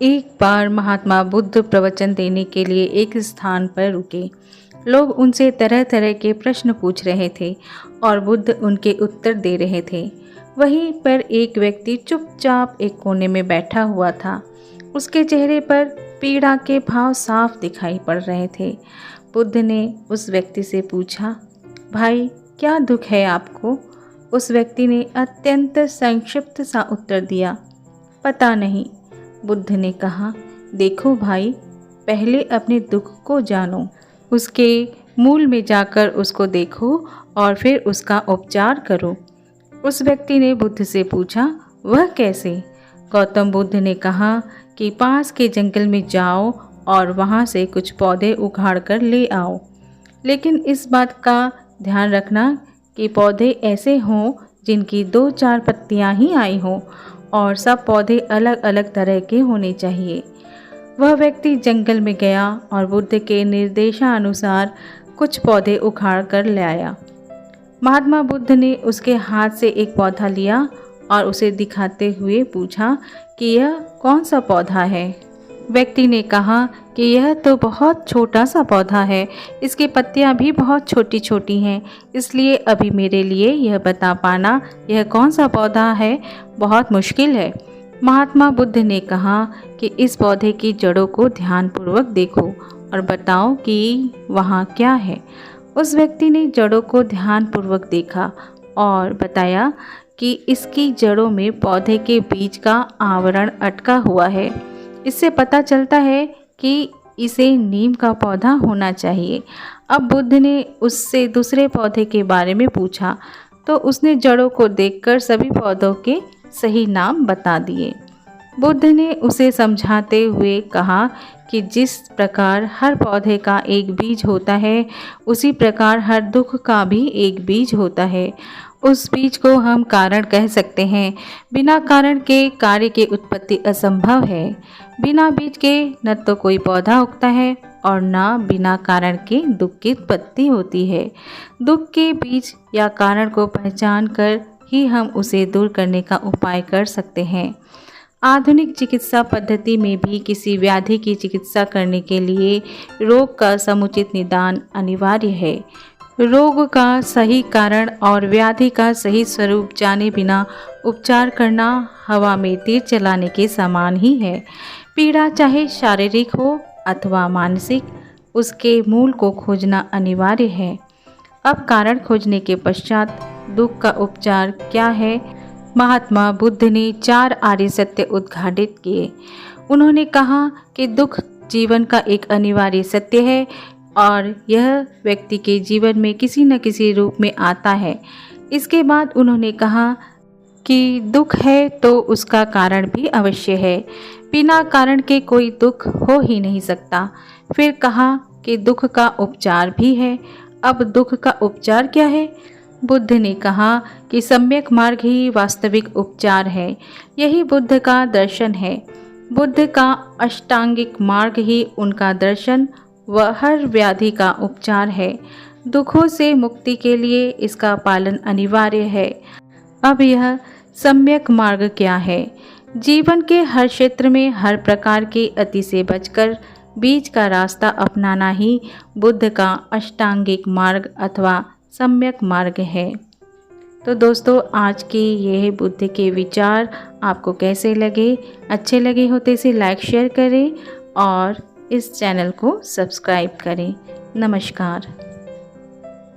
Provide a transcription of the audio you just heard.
एक बार महात्मा बुद्ध प्रवचन देने के लिए एक स्थान पर रुके। लोग उनसे तरह तरह के प्रश्न पूछ रहे थे और बुद्ध उनके उत्तर दे रहे थे। वहीं पर एक व्यक्ति चुपचाप एक कोने में बैठा हुआ था। उसके चेहरे पर पीड़ा के भाव साफ दिखाई पड़ रहे थे। बुद्ध ने उस व्यक्ति से पूछा, भाई क्या दुख है आपको? उस व्यक्ति ने अत्यंत संक्षिप्त सा उत्तर दिया, पता नहीं। बुद्ध ने कहा, देखो भाई, पहले अपने दुख को जानो, उसके मूल में जाकर उसको देखो और फिर उसका उपचार करो। उस व्यक्ति ने बुद्ध से पूछा, वह कैसे? गौतम बुद्ध ने कहा कि पास के जंगल में जाओ और वहाँ से कुछ पौधे उखाड़ कर ले आओ, लेकिन इस बात का ध्यान रखना कि पौधे ऐसे हों जिनकी 2-4 पत्तियां ही आई हों और सब पौधे अलग अलग तरह के होने चाहिए। वह व्यक्ति जंगल में गया और बुद्ध के निर्देशानुसार कुछ पौधे उखाड़ कर ले आया। महात्मा बुद्ध ने उसके हाथ से एक पौधा लिया और उसे दिखाते हुए पूछा कि यह कौन सा पौधा है। व्यक्ति ने कहा कि यह तो बहुत छोटा सा पौधा है, इसकी पत्तियां भी बहुत छोटी छोटी हैं, इसलिए अभी मेरे लिए यह बता पाना यह कौन सा पौधा है बहुत मुश्किल है। महात्मा बुद्ध ने कहा कि इस पौधे की जड़ों को ध्यानपूर्वक देखो और बताओ कि वहाँ क्या है। उस व्यक्ति ने जड़ों को ध्यानपूर्वक देखा और बताया कि इसकी जड़ों में पौधे के बीज का आवरण अटका हुआ है। इससे पता चलता है कि इसे नीम का पौधा होना चाहिए। अब बुद्ध ने उससे दूसरे पौधे के बारे में पूछा तो उसने जड़ों को देखकर सभी पौधों के सही नाम बता दिए। बुद्ध ने उसे समझाते हुए कहा कि जिस प्रकार हर पौधे का एक बीज होता है, उसी प्रकार हर दुख का भी एक बीज होता है। उस बीज को हम कारण कह सकते हैं। बिना कारण के कार्य की उत्पत्ति असंभव है। बिना बीज के न तो कोई पौधा उगता है और न बिना कारण के दुख की उत्पत्ति होती है। दुख के बीज या कारण को पहचान कर ही हम उसे दूर करने का उपाय कर सकते हैं। आधुनिक चिकित्सा पद्धति में भी किसी व्याधि की चिकित्सा करने के लिए रोग का समुचित निदान अनिवार्य है। रोग का सही कारण और व्याधि का सही स्वरूप जाने बिना उपचार करना हवा में तीर चलाने के समान ही है। पीड़ा चाहे शारीरिक हो अथवा मानसिक, उसके मूल को खोजना अनिवार्य है। अब कारण खोजने के पश्चात दुख का उपचार क्या है? महात्मा बुद्ध ने 4 आर्य सत्य उद्घाटित किए। उन्होंने कहा कि दुख जीवन का एक अनिवार्य सत्य है और यह व्यक्ति के जीवन में किसी न किसी रूप में आता है। इसके बाद उन्होंने कहा कि दुख है तो उसका कारण भी अवश्य है। बिना कारण के कोई दुख हो ही नहीं सकता। फिर कहा कि दुख का उपचार भी है। अब दुख का उपचार क्या है? बुद्ध ने कहा कि सम्यक मार्ग ही वास्तविक उपचार है। यही बुद्ध का दर्शन है। बुद्ध का अष्टांगिक मार्ग ही उनका दर्शन व हर व्याधि का उपचार है। दुखों से मुक्ति के लिए इसका पालन अनिवार्य है। अब यह सम्यक मार्ग क्या है? जीवन के हर क्षेत्र में हर प्रकार के अति से बचकर बीच का रास्ता अपनाना ही बुद्ध का अष्टांगिक मार्ग अथवा सम्यक मार्ग है। तो दोस्तों, आज के यह बुद्ध के विचार आपको कैसे लगे? अच्छे लगे हो तो इसे लाइक शेयर करें और इस चैनल को सब्सक्राइब करें। नमस्कार।